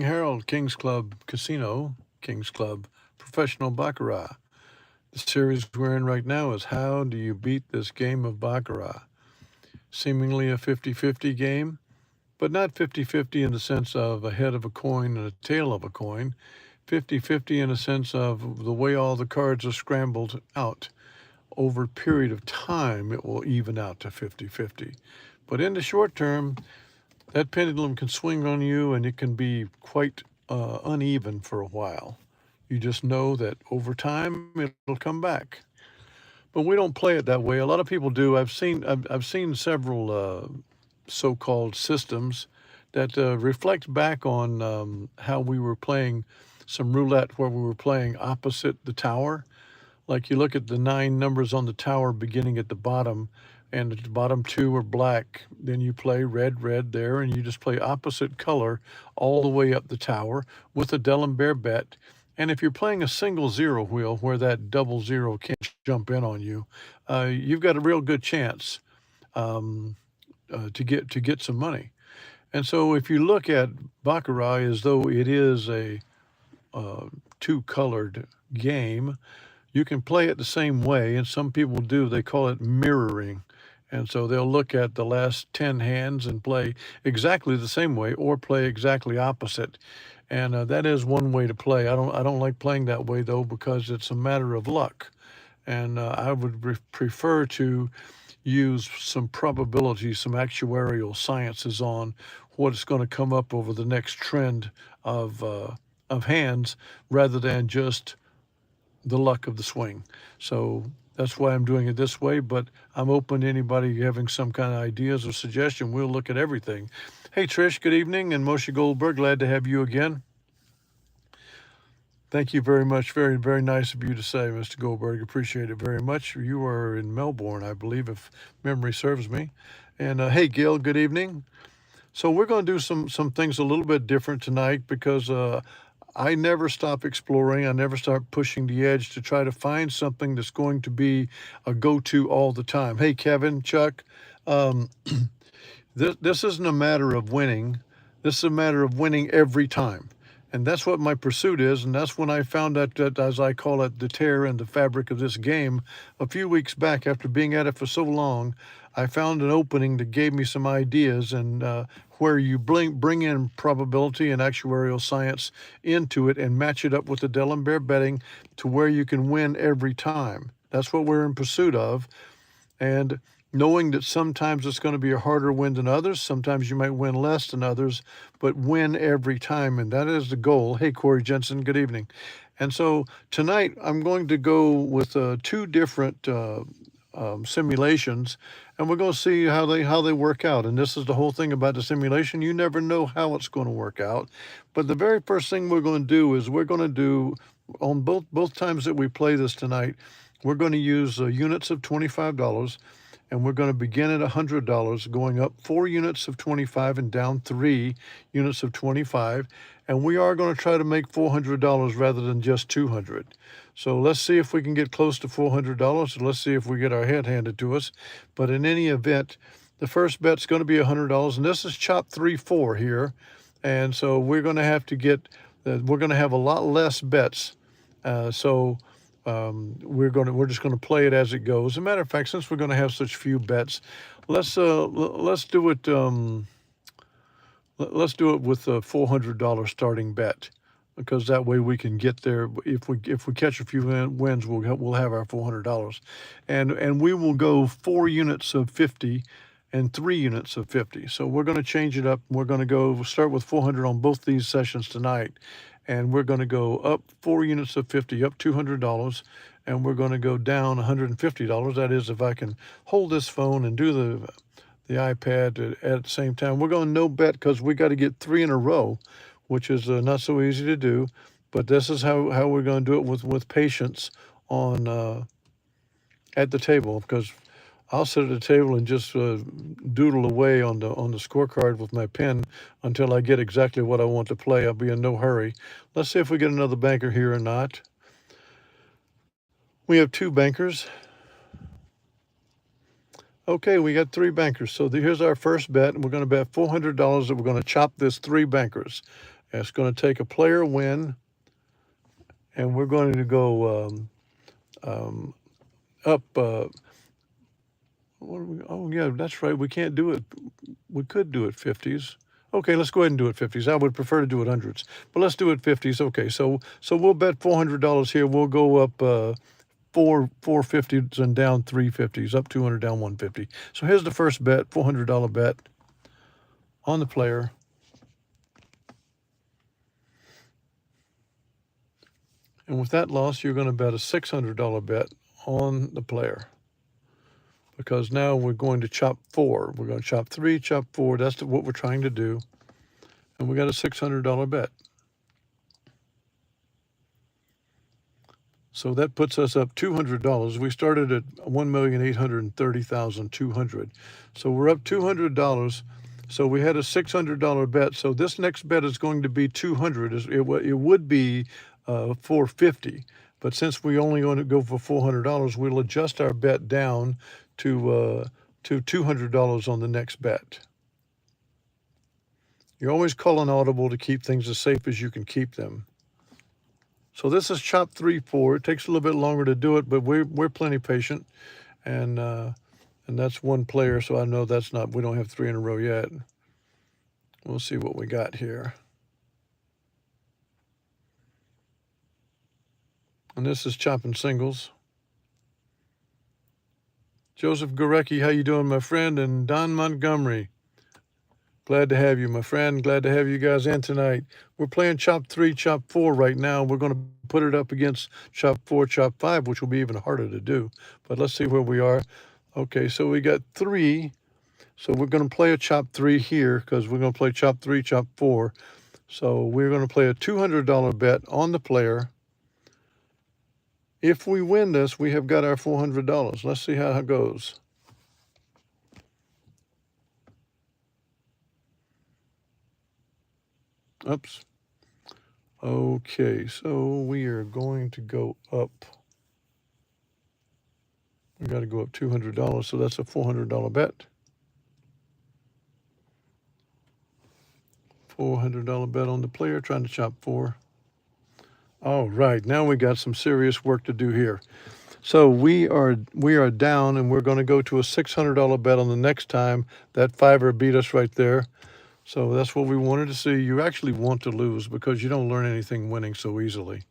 Harold, Kings Club Casino, Kings Club Professional Baccarat. The series we're in right now is How Do You Beat This Game of Baccarat? Seemingly a 50-50 game, but not 50-50 in the sense of a head of a coin and a tail of a coin. 50-50 in a sense of the way all the cards are scrambled out. Over a period of time, it will even out to 50-50. But in the short term, that pendulum can swing on you and it can be quite uneven for a while. You just know that over time it'll come back. But we don't play it that way. A lot of people do. I've seen several so-called systems that reflect back on how we were playing some roulette where we were playing opposite the tower. Like you look at the nine numbers on the tower beginning at the bottom, and the bottom two are black. Then you play red, red there, and you just play opposite color all the way up the tower with a D'Alembert bet. And if you're playing a single zero wheel where that double zero can't jump in on you, you've got a real good chance um, to get some money. And so if you look at Baccarat as though it is a uh, two-colored game, you can play it the same way, and some people do. They call it mirroring. And so they'll look at the last 10 hands and play exactly the same way or play exactly opposite. And that is one way to play. I don't like playing that way though because it's a matter of luck. And I would prefer to use some probability, some actuarial sciences on what's going to come up over the next trend of hands rather than just the luck of the swing. So that's why I'm doing it this way, but I'm open to anybody having some kind of ideas or suggestion. We'll look at everything. Hey, Trish, good evening. And Moshe Goldberg, glad to have you again. Thank you very much. Very, very nice of you to say, Mr. Goldberg. Appreciate it very much. You are in Melbourne, I believe, if memory serves me. And hey, Gil, good evening. So we're going to do some things a little bit different tonight because I never stop exploring. I never stop pushing the edge to try to find something that's going to be a go-to all the time. Hey, Kevin, Chuck, um, this isn't a matter of winning. This is a matter of winning every time. And that's what my pursuit is. And that's when I found out that, as I call it, the tear in the fabric of this game. A few weeks back, after being at it for so long, I found an opening that gave me some ideas and where you bring in probability and actuarial science into it and match it up with the D'Alembert betting to where you can win every time. That's what we're in pursuit of. And knowing that sometimes it's going to be a harder win than others, sometimes you might win less than others, but win every time. And that is the goal. Hey, Corey Jensen, good evening. And so tonight I'm going to go with two different simulations, and we're going to see how they work out. And this is the whole thing about the simulation. You never know how it's going to work out. But the very first thing we're going to do is we're going to do on both times that we play this tonight, we're going to use units of $25, and we're going to begin at $100, going up 4 units of 25 and down 3 units of 25. And we are going to try to make $400 rather than just 200. So let's see if we can get close to $400. Let's see if we get our head handed to us. But in any event, the first bet's going to be $100, and this is chop 3-4 here. And so we're going to have to we're going to have a lot less bets. So we're just going to play it as it goes. As a matter of fact, since we're going to have such few bets, let's do it. Let's do it with a $400 starting bet, because that way we can get there. If we catch a few wins, we'll have our $400, and we will go 4 units of 50 and 3 units of 50. So we're going to change it up. We're going to go start with 400 on both these sessions tonight, and we're going to go up 4 units of 50, up $200, and we're going to go down $150. That is, if I can hold this phone and do the iPad at the same time. We're going no bet because we got to get 3 in a row, which is not so easy to do. But this is how we're going to do it with patience on at the table, because I'll sit at the table and just doodle away on the scorecard with my pen until I get exactly what I want to play. I'll be in no hurry. Let's see if we get another banker here or not. We have 2 bankers. Okay, we got 3 bankers. So here's our first bet, and we're going to bet $400 that we're going to chop this 3 bankers. And it's going to take a player win, and we're going to go up. Oh, yeah, that's right. We can't do it. We could do it 50s. Okay, let's go ahead and do it 50s. I would prefer to do it hundreds, but let's do it 50s. Okay, so we'll bet $400 here. We'll go up 450s and down 350s, up 200, down 150. So here's the first bet, $400 bet on the player. And with that loss, you're going to bet a $600 bet on the player. Because now we're going to chop 4. We're going to chop 3, chop 4. That's what we're trying to do. And we got a $600 bet. So that puts us up $200. We started at $1,830,200. So we're up $200. So we had a $600 bet. So this next bet is going to be $200. It would be $450. But since we only want to go for $400, we'll adjust our bet down to $200 on the next bet. You always call an audible to keep things as safe as you can keep them. So this is chop 3-4. It takes a little bit longer to do it, but we're plenty patient, and that's one player. So I know that's not. We don't have 3 in a row yet. We'll see what we got here. And this is chopping singles. Joseph Gorecki, how you doing, my friend? And Don Montgomery, glad to have you, my friend. Glad to have you guys in tonight. We're playing chop 3, chop 4 right now. We're going to put it up against chop 4, chop 5, which will be even harder to do. But let's see where we are. Okay, so we got 3. So we're going to play a chop 3 here because we're going to play chop 3, chop 4. So we're going to play a $200 bet on the player. If we win this, we have got our $400. Let's see how it goes. Oops. Okay, so we are going to go up. We got to go up $200, so that's a $400 bet. $400 bet on the player, trying to chop 4. All right, now we got some serious work to do here. So we are down, and we're going to go to a $600 bet on the next time. That fiver beat us right there. So that's what we wanted to see. You actually want to lose because you don't learn anything winning so easily.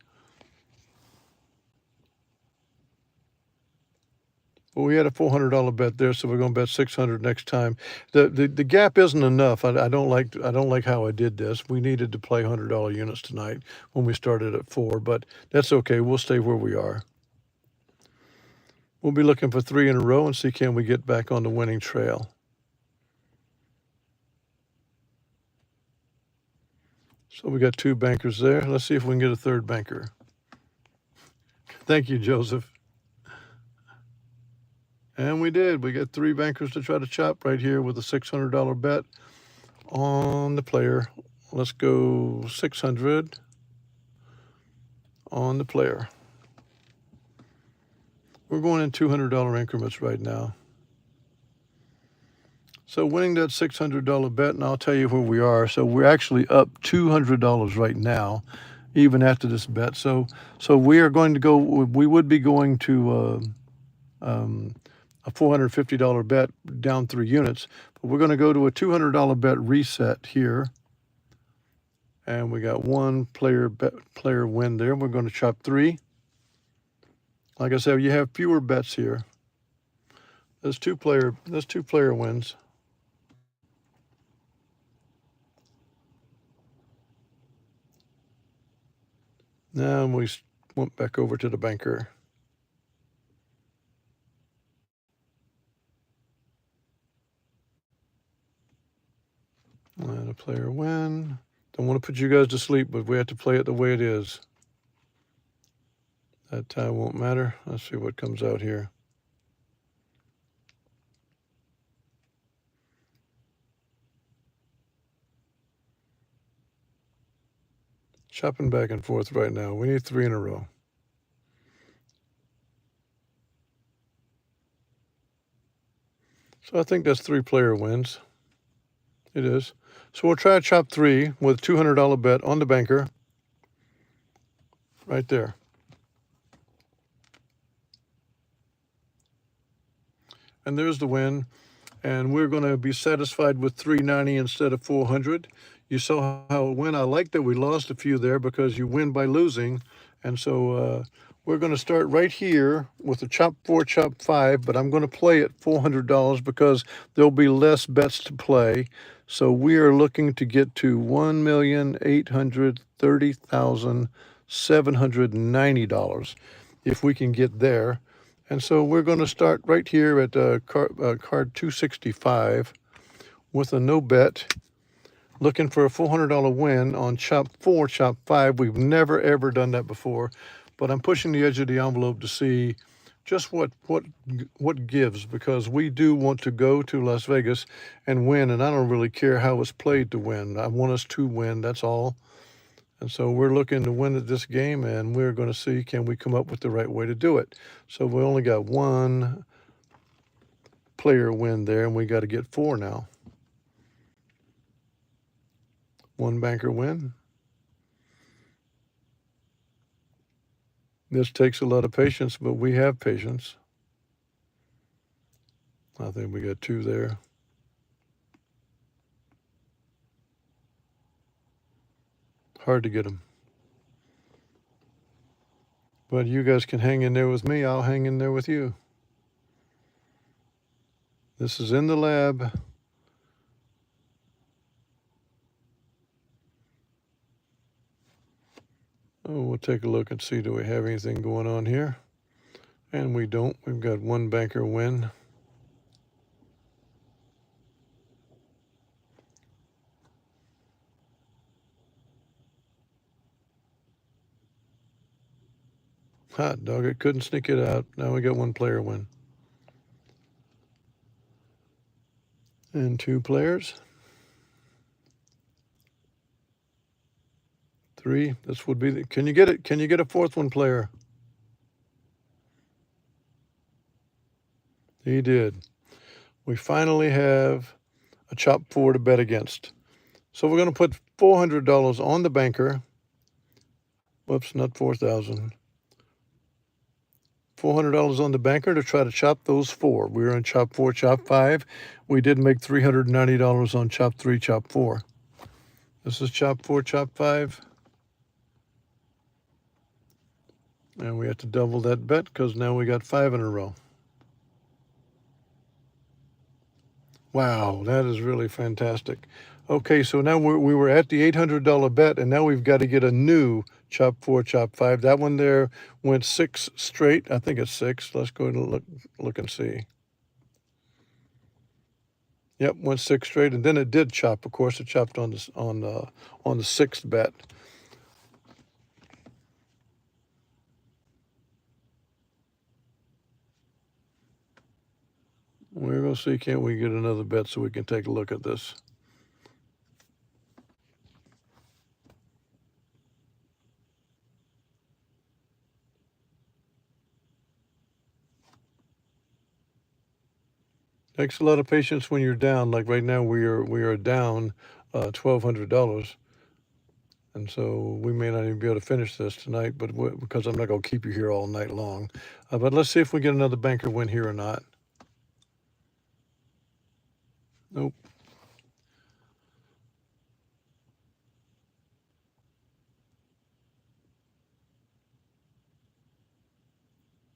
Well, we had a $400 bet there, so we're going to bet $600 next time. The gap isn't enough. I don't like how I did this. We needed to play $100 units tonight when we started at 4, but that's okay. We'll stay where we are. We'll be looking for 3 in a row and see can we get back on the winning trail. So we got 2 bankers there. Let's see if we can get a 3rd banker. Thank you, Joseph. And we did. We got 3 bankers to try to chop right here with a $600 bet on the player. Let's go 600 on the player. We're going in $200 increments right now. So winning that $600 bet, and I'll tell you where we are. So we're actually up $200 right now, even after this bet. So we are going to go. We would be going to a $450 bet down 3 units, but we're going to go to a $200 bet reset here. And we got 1 player win there. We're going to chop 3. Like I said, you have fewer bets here. There's 2 player wins. Now we went back over to the banker. And a player win. Don't want to put you guys to sleep, but we have to play it the way it is. That tie won't matter. Let's see what comes out here. Chopping back and forth right now. We need 3 in a row. So I think that's 3 player wins. It is. So we'll try a chop 3 with $200 bet on the banker. Right there. And there's the win. And we're going to be satisfied with $390 instead of $400. You saw how it went. I like that we lost a few there because you win by losing. And so we're going to start right here with a chop 4, chop 5, but I'm going to play at $400 because there'll be less bets to play. So we are looking to get to $1,830,790 if we can get there. And so we're going to start right here at card 265 with a no bet, looking for a $400 win on chop 4, chop 5. We've never, ever done that before, but I'm pushing the edge of the envelope to see just what gives, because we do want to go to Las Vegas and win, and I don't really care how it's played to win. I want us to win, that's all. And so we're looking to win at this game, and we're going to see, can we come up with the right way to do it? So we only got one player win there, and we got to get 4 now. One banker win. This takes a lot of patience, but we have patience. I think we got 2 there. Hard to get them. But you guys can hang in there with me. I'll hang in there with you. This is in the lab. Oh, we'll take a look and see, do we have anything going on here? And we don't. We've got one banker win. Hot dog, it couldn't sneak it out. Now we got one player win. And 2 players. 3, this would be the, can you get it? Can you get a 4th one, player? He did. We finally have a chop 4 to bet against. So we're going to put $400 on the banker. Whoops, not 4,000. $400 on the banker to try to chop those 4. We were on chop 4, chop 5. We did make $390 on chop 3, chop 4. This is chop 4, chop 5. And we have to double that bet because now we got 5 in a row. Wow, that is really fantastic. Okay, so now we were at the $800 bet, and now we've got to get a new chop 4, chop 5. That one there went 6 straight. I think it's 6. Let's go and look and see. Yep, went 6 straight, and then it did chop. Of course, it chopped on the 6th bet. We're going to see, can't we get another bet so we can take a look at this? Takes a lot of patience when you're down. Like right now, we are down $1,200, and so we may not even be able to finish this tonight. But because I'm not going to keep you here all night long. But let's see if we get another banker win here or not. Nope.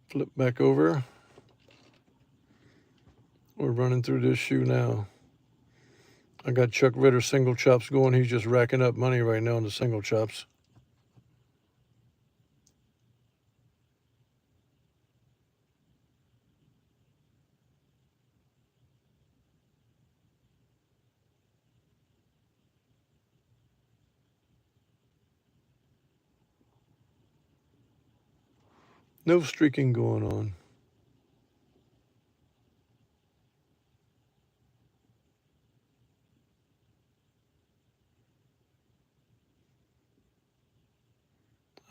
Flip back over. We're running through this shoe now. I got Chuck Ritter single chops going. He's just racking up money right now on the single chops. No streaking going on.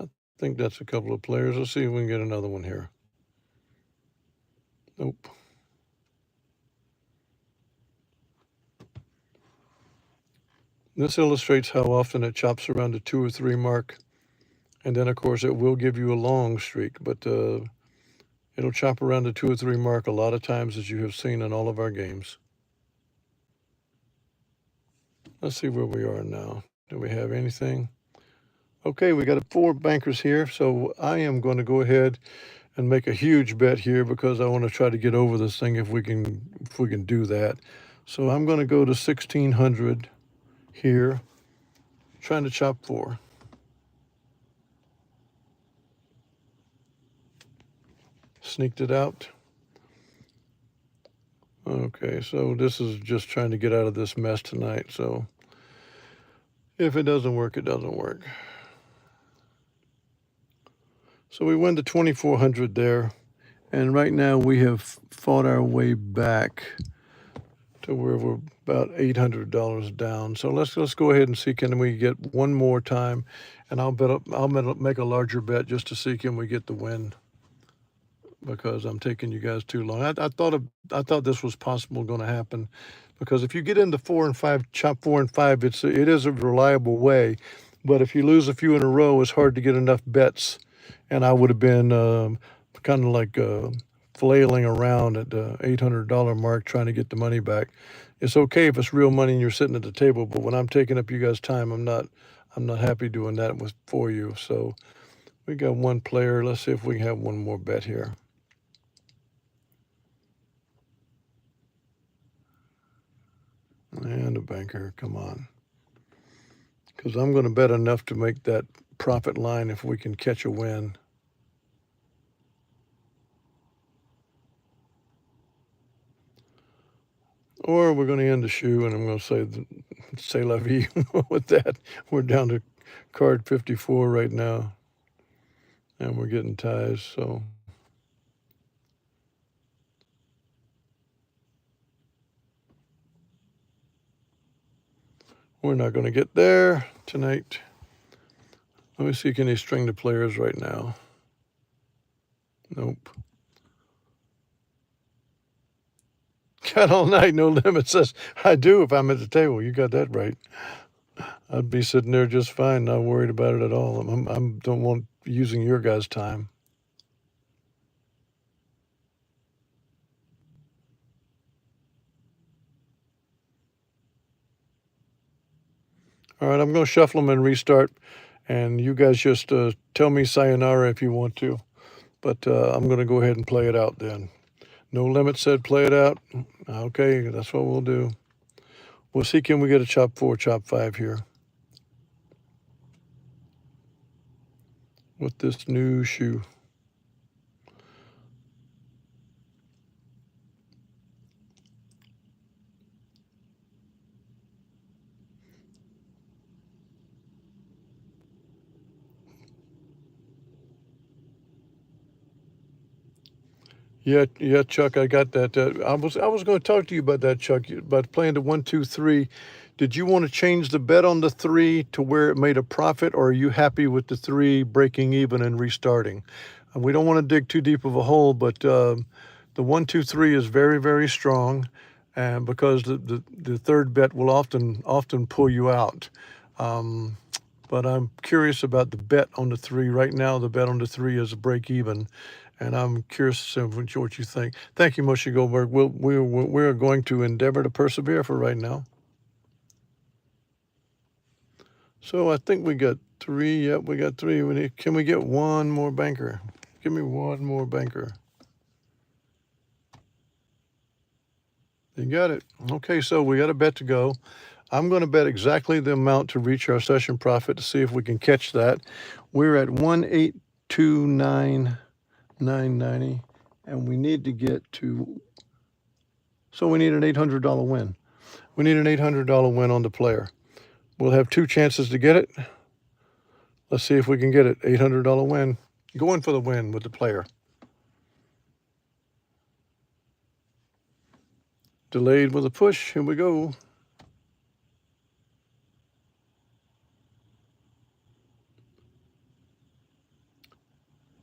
I think that's a couple of players. Let's see if we can get another one here. Nope. This illustrates how often it chops around the 2 or 3 mark. And then, of course, it will give you a long streak, but it'll chop around the 2 or 3 mark a lot of times, as you have seen in all of our games. Let's see where we are now. Do we have anything? Okay, we got 4 bankers here, so I am going to go ahead and make a huge bet here because I want to try to get over this thing if we can do that. So I'm going to go to 1600 here, trying to chop 4. Sneaked it out. Okay, so this is just trying to get out of this mess tonight. So if it doesn't work, it doesn't work. So we went to 2400 there, and right now we have fought our way back to where we're about $800 down. So let's go ahead and see, can we get one more time, and I'll make a larger bet just to see can we get the win, because I'm taking you guys too long. I thought this was possible going to happen, because if you get into 4 and 5, chop 4 and 5, it is a reliable way. But if you lose a few in a row, it's hard to get enough bets, and I would have been kind of like flailing around at the $800 mark trying to get the money back. It's okay if it's real money and you're sitting at the table, but when I'm taking up you guys' time, I'm not happy doing that for you. So we got one player. Let's see if we can have one more bet here. And a banker, come on. Because I'm going to bet enough to make that profit line if we can catch a win. Or we're going to end the shoe, and I'm going to say, say la vie with that. We're down to card 54 right now, and we're getting ties, so. We're not going to get there tonight. Let me see, can he string the players right now? Nope. Got all night, no limit says, I do if I'm at the table. You got that right. I'd be sitting there just fine, not worried about it at all. I don't want using your guys' time. All right, I'm going to shuffle them and restart, and you guys just tell me sayonara if you want to. But I'm going to go ahead and play it out then. No limit said play it out. Okay, that's what we'll do. We'll see, can we get a chop 4, chop 5 here with this new shoe. Yeah, Chuck, I got that. I was going to talk to you about that, Chuck, about playing the 1, 2, 3. Did you want to change the bet on the 3 to where it made a profit, or are you happy with the 3 breaking even and restarting? We don't want to dig too deep of a hole, but the 1, 2, 3 is very, very strong, and because the third bet will often pull you out. But I'm curious about the bet on the 3. Right now, the bet on the 3 is a break even, and I'm curious to see what you think. Thank you, Moshe Goldberg. We're going to endeavor to persevere for right now. So I think we got 3. Yep, we got 3. Can we get one more banker? Give me one more banker. You got it. Okay, so we got a bet to go. I'm going to bet exactly the amount to reach our session profit to see if we can catch that. We're at 1829990, and we need to get to. So we need an $800 win. We need an $800 win on the player. We'll have 2 chances to get it. Let's see if we can get it. $800 win. Going for the win with the player. Delayed with a push. Here we go.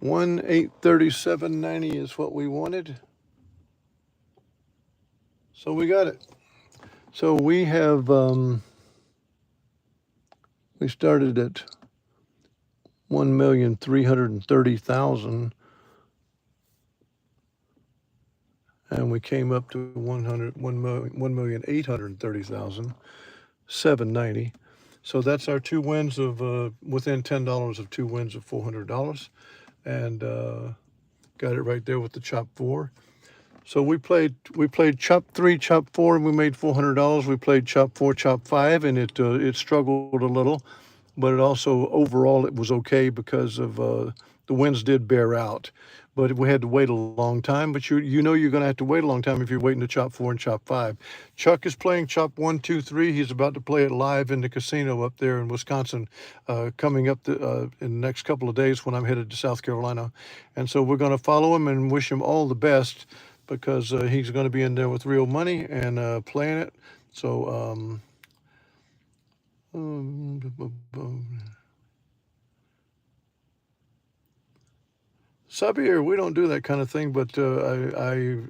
1,837.90 is what we wanted. So we got it. So we have We started at 1,330,000, and we came up to 1,830,790. So that's our two wins of within $10 of two wins of $400, and got it right there with the chop four. So we played chop three, chop four, and we made $400. We played chop four, chop five, and it struggled a little, but it also overall it was okay because of the winds did bear out. But we had to wait a long time. But you know you're going to have to wait a long time if you're waiting to chop four and chop five. Chuck is playing chop one, two, three. He's about to play it live in the casino up there in Wisconsin, coming up in the next couple of days when I'm headed to South Carolina. And so we're going to follow him and wish him all the best because he's going to be in there with real money and playing it. So. Sabir, we don't do that kind of thing, but I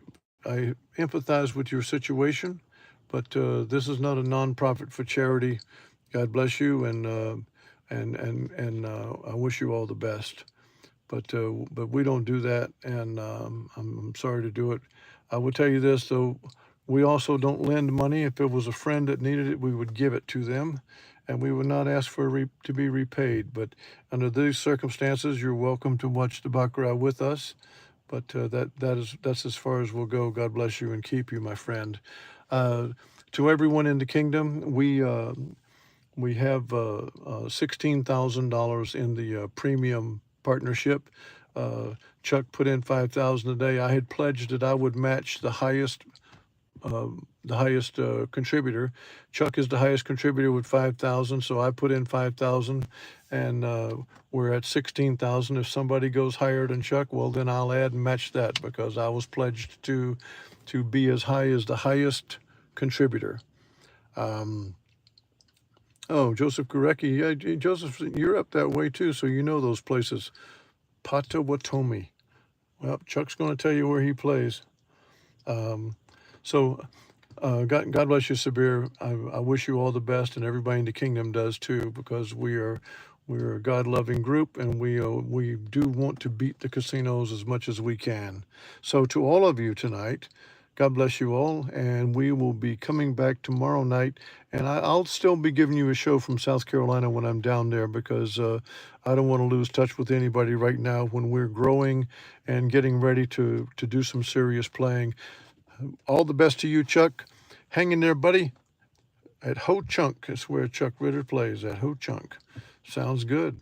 empathize with your situation. But this is not a nonprofit for charity. God bless you, and I wish you all the best. But we don't do that, and I'm sorry to do it. I will tell you this though, we also don't lend money. If it was a friend that needed it, we would give it to them, and we would not ask for to be repaid. But under these circumstances, you're welcome to watch the Baccarat with us. But that's as far as we'll go. God bless you and keep you, my friend. To everyone in the kingdom, we have $16,000 in the premium partnership. Chuck put in 5,000 a day. I had pledged that I would match the highest contributor. Chuck is the highest contributor with 5,000, so I put in 5,000, and we're at 16,000. If somebody goes higher than Chuck, well, then I'll add and match that because I was pledged to be as high as the highest contributor. Oh, Joseph Gurecki. Yeah, Joseph, you're up that way too, so you know those places. Potawatomi. Well, Chuck's going to tell you where he plays. So God bless you, Sabir. I wish you all the best, and everybody in the kingdom does too, because we're a God-loving group, and we do want to beat the casinos as much as we can. So to all of you tonight, God bless you all, and we will be coming back tomorrow night, and I'll still be giving you a show from South Carolina when I'm down there because I don't want to lose touch with anybody right now when we're growing and getting ready to do some serious playing. All the best to you, Chuck. Hang in there, buddy. At Ho Chunk is where Chuck Ritter plays, at Ho Chunk. Sounds good.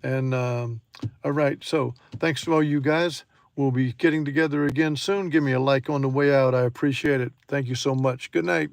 And all right, so thanks to all you guys. We'll be getting together again soon. Give me a like on the way out. I appreciate it. Thank you so much. Good night.